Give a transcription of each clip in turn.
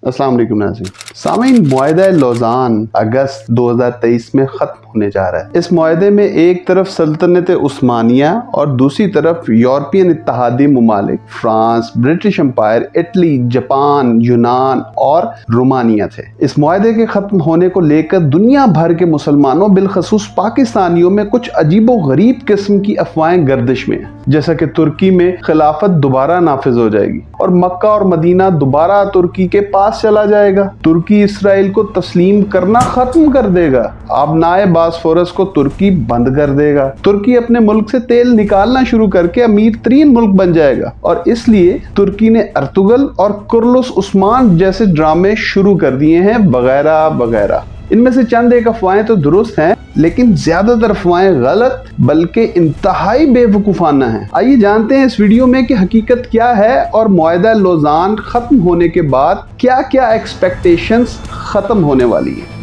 अस्सलाम वालेकुम नाज़रीन। सामीन, मुआहिदा लौज़ान अगस्त 2023 में ख़त्म होने जा रहा है। इस मुआहिदे में एक तरफ सल्तनत उस्मानिया और दूसरी तरफ यूरोपियन इत्तेहादी ममालिक France, British Empire, Italy, Japan, यूनान और रोमानिया थे। इस मुआहिदे के ख़त्म होने को लेकर दुनिया भर के मुसलमानों बिलखसूस पाकिस्तानियों में कुछ अजीबो गरीब किस्म की अफवाहें गर्दिश में है, जैसा कि तुर्की में खिलाफत दोबारा नाफिज हो जाएगी और मक्का और मदीना दोबारा तुर्की के पास चला जाएगा। तुर्की इसराइल को तस्लीम करना खत्म कर देगा। आबनाए बासफोरस को तुर्की बंद कर देगा। तुर्की अपने मुल्क से तेल निकालना शुरू करके अमीर तरीन मुल्क बन जाएगा और इसलिए तुर्की ने अर्तुगल और कुर्लुस उस्मान जैसे ड्रामे शुरू कर दिए हैं, वगैरह वगैरह। इनमें से चंद एक अफवाहें तो दुरुस्त हैं, लेकिन ज्यादातर अफवाहें गलत बल्कि इंतहाई बेवकूफाना हैं। आइए जानते हैं इस वीडियो में कि हकीकत क्या है और मुआहिदा लौज़ान खत्म होने के बाद क्या क्या एक्सपेक्टेशंस खत्म होने वाली है।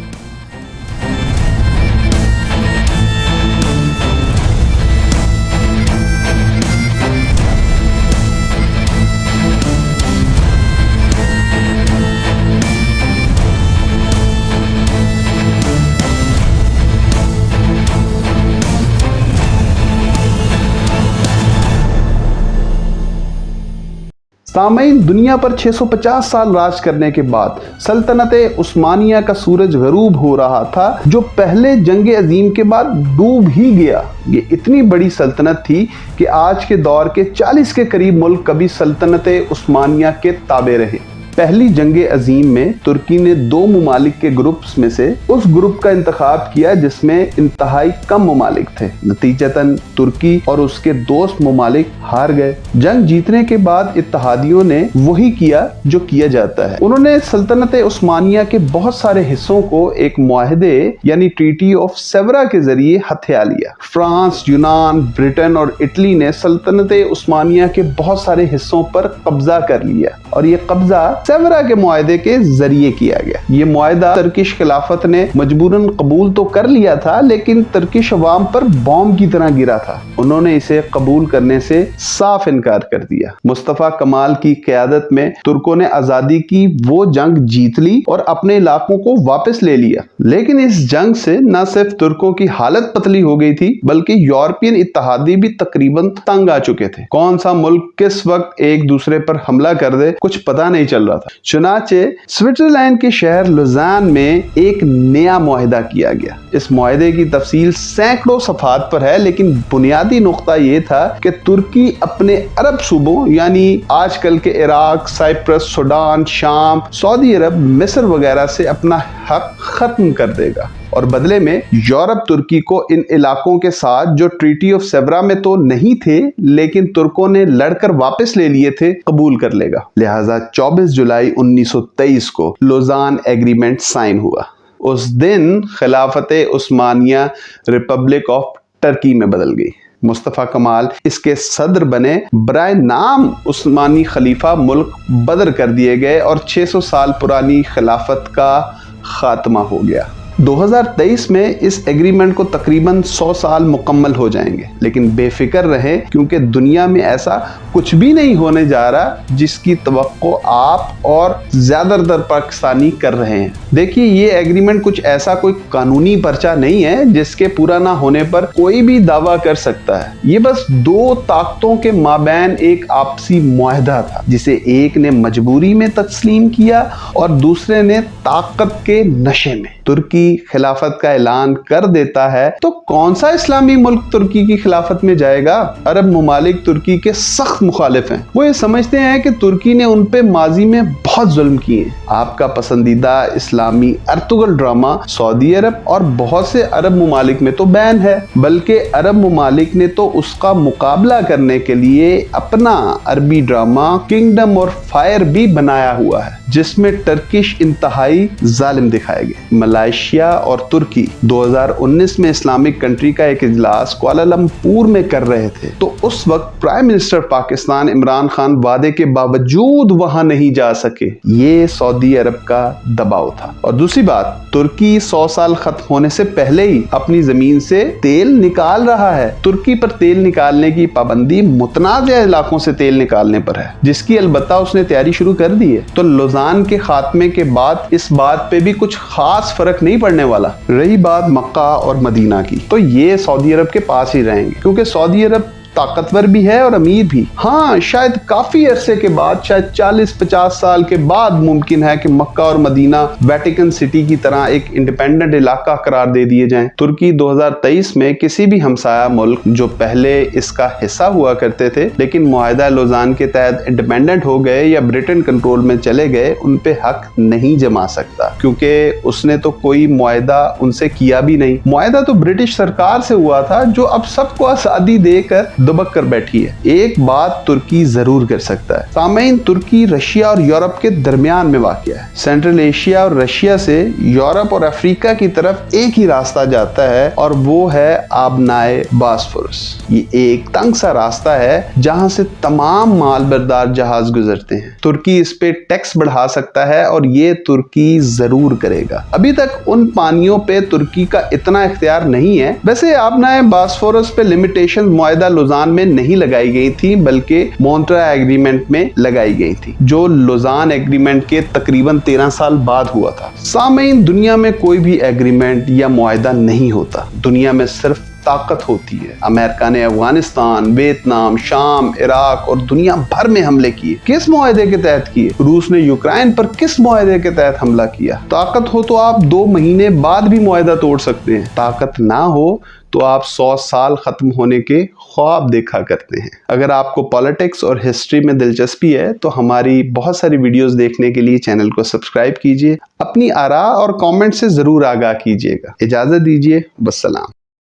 सामईन, दुनिया पर 650 साल राज करने के बाद सल्तनत उस्मानिया का सूरज गरूब हो रहा था, जो पहले जंग अजीम के बाद डूब ही गया। ये इतनी बड़ी सल्तनत थी कि आज के दौर के 40 के करीब मुल्क कभी सल्तनत उस्मानिया के ताबे रहे। पहली जंग अजीम में तुर्की ने 2 ममालिक के ग्रुप्स में से उस ग्रुप का इंतखाब किया जिसमें इंतहाई कम ममालिक थे। नतीजतन तुर्की और उसके दोस्त ममालिक हार गए। जंग जीतने के बाद इत्तेहादियों ने वही किया जो किया जाता है। उन्होंने सल्तनत उस्मानिया के बहुत सारे हिस्सों को एक मुआहिदे यानी ट्रीटी ऑफ सेवरा के जरिए हथिया लिया। फ्रांस, यूनान, ब्रिटेन और इटली ने सल्तनत उस्मानिया के बहुत सारे हिस्सों पर कब्जा कर लिया और ये कब्जा सेवरा के मुआहिदे के जरिए किया गया। ये मुआहिदा तुर्किश खिलाफत ने मजबूरन कबूल तो कर लिया था, लेकिन तुर्किश अवाम पर बॉम्ब की तरह गिरा था। उन्होंने इसे कबूल करने से साफ इनकार कर दिया। मुस्तफा कमाल की क़यादत में तुर्कों ने आजादी की वो जंग जीत ली और अपने इलाकों को वापस ले लिया। लेकिन इस जंग से न सिर्फ तुर्कों की हालत पतली हो गई थी, बल्कि यूरोपियन इत्तेहादी भी तकरीबन तंग आ चुके थे। कौन सा मुल्क किस वक्त एक दूसरे पर हमला कर दे कुछ पता नहीं चल रहा था। चुनाचे स्विट्जरलैंड के शहर लुज़ान में एक नया मुआहिदा किया गया। इस मुआहिदे की तफसील सैकड़ों सफ़हात पर है, लेकिन बुनियादी नुक्ता ये था कि तुर्की अपने अरब सूबों यानी आजकल के इराक, साइप्रस, सूडान, शाम, सऊदी अरब, मिस्र वगैरह से अपना हक खत्म कर देगा और बदले में यूरोप तुर्की को इन इलाकों के साथ जो ट्रीटी ऑफ सेवरा में तो नहीं थे लेकिन तुर्कों ने लड़कर वापस ले लिए थे, कबूल कर लेगा। लिहाजा 24 जुलाई 1923 को लौज़ान एग्रीमेंट साइन हुआ। उस दिन खिलाफत उस्मानिया रिपब्लिक ऑफ टर्की में बदल गई। मुस्तफा कमाल इसके सदर बने। बराए नाम उस्मानी खलीफा मुल्क बदर कर दिए गए और 600 साल पुरानी खिलाफत का खात्मा हो गया। 2023 में इस एग्रीमेंट को तकरीबन 100 साल मुकम्मल हो जाएंगे, लेकिन बेफिक्र रहें क्योंकि दुनिया में ऐसा कुछ भी नहीं होने जा रहा जिसकी तवक्को आप और ज्यादातर पाकिस्तानी कर रहे हैं। देखिए, ये एग्रीमेंट कुछ ऐसा कोई कानूनी पर्चा नहीं है जिसके पूरा ना होने पर कोई भी दावा कर सकता है। ये बस 2 ताकतों के माबैन एक आपसी मुआहिदा था जिसे एक ने मजबूरी में तस्लीम किया और दूसरे ने ताकत के नशे में। तुर्की खिलाफत का ऐलान कर देता है तो कौन सा इस्लामी मुल्क तुर्की की खिलाफत में जाएगा? अरब ममालिक तुर्की के सख्त मुखालिफ हैं। वो ये समझते हैं कि तुर्की ने उन पे माजी में बहुत जुल्म किए। आपका पसंदीदा इस्लामी अर्तुगल ड्रामा सऊदी अरब और बहुत से अरब ममालिक में तो बैन है, बल्कि अरब ममालिक ने तो उसका मुकाबला करने के लिए अपना अरबी ड्रामा किंगडम और फायर भी बनाया हुआ है, जिसमें टर्किश इंतहाई जालिम दिखाए गए। मलेशिया रशिया और तुर्की 2019 में इस्लामिक कंट्री का एक इजलास कुआलालंपुर में कर रहे थे, तो उस वक्त प्राइम मिनिस्टर पाकिस्तान इमरान खान वादे के बावजूद वहां नहीं जा सके। ये सऊदी अरब का दबाव था। और दूसरी बात, तुर्की 100 साल खत्म होने से पहले ही अपनी जमीन से तेल निकाल रहा है। तुर्की पर तेल निकालने की पाबंदी मुतनाज़ इलाकों से तेल निकालने पर है, जिसकी अलबत्ता उसने तैयारी शुरू कर दी है। तो लौज़ान के खात्मे के बाद इस बात पे भी कुछ खास फर्क नहीं पड़ने वाला। रही बात मक्का और मदीना की, तो ये सऊदी अरब के पास ही रहेंगे, क्योंकि सऊदी अरब ताकतवर भी है और अमीर भी। हाँ, शायद काफी अरसे के बाद, शायद 40-50 साल के बाद मुमकिन है कि मक्का और मदीना वेटिकन सिटी की तरह एक इंडिपेंडेंट इलाका करार दे दिए जाएं। तुर्की 2023 में किसी भी हमसाया मुल्क जो पहले इसका हिस्सा हुआ करते थे लेकिन मुआहदा लौज़ान के तहत इंडिपेंडेंट हो गए या ब्रिटेन कंट्रोल में चले गए, उन पे हक नहीं जमा सकता, क्योंकि उसने तो कोई मुआहदा उनसे किया भी नहीं। मुआहदा तो ब्रिटिश सरकार से हुआ था, जो अब सबको आज़ादी देकर दुबक कर बैठी है। एक बात तुर्की जरूर कर सकता है। सामईन, तुर्की रशिया और यूरोप के दरमियान में वाक़या है। सेंट्रल एशिया और रशिया से यूरोप और अफ्रीका की तरफ एक ही रास्ता जाता है, और वो है आबनाए बास्फोरस। ये एक तंग सा रास्ता है जहां से तमाम माल बरदार जहाज गुजरते हैं। तुर्की इस पे टैक्स बढ़ा सकता है, और ये तुर्की जरूर करेगा। अभी तक उन पानियों पे तुर्की का इतना इख्तियार नहीं है। वैसे आबनाए बास्फोरस पे लिमिटेशन मुआहदा लौज़ान में नहीं लगाई गई थी, बल्कि मॉन्ट्रियल एग्रीमेंट में लगाई गई थी, जो लौज़ान एग्रीमेंट के तकरीबन 13 साल बाद हुआ था। सामईन, दुनिया में कोई भी एग्रीमेंट या मुआहदा नहीं होता, दुनिया में सिर्फ ताकत होती है। अमेरिका ने अफगानिस्तान, वियतनाम, शाम, इराक और दुनिया भर में हमले किए। किस मुआहदे के तहत किए? रूस ने यूक्रेन पर किस मुआहदे के तहत हमला किया? ताकत हो तो आप 2 महीने बाद भी मुआहदा तोड़ सकते हैं। ताकत ना हो तो आप 100 साल खत्म होने के ख्वाब देखा करते हैं। अगर आपको पॉलिटिक्स और हिस्ट्री में दिलचस्पी है तो हमारी बहुत सारी वीडियोस देखने के लिए चैनल को सब्सक्राइब कीजिए। अपनी आरा और कमेंट से जरूर आगाह कीजिएगा। इजाजत दीजिए, वस्सलाम।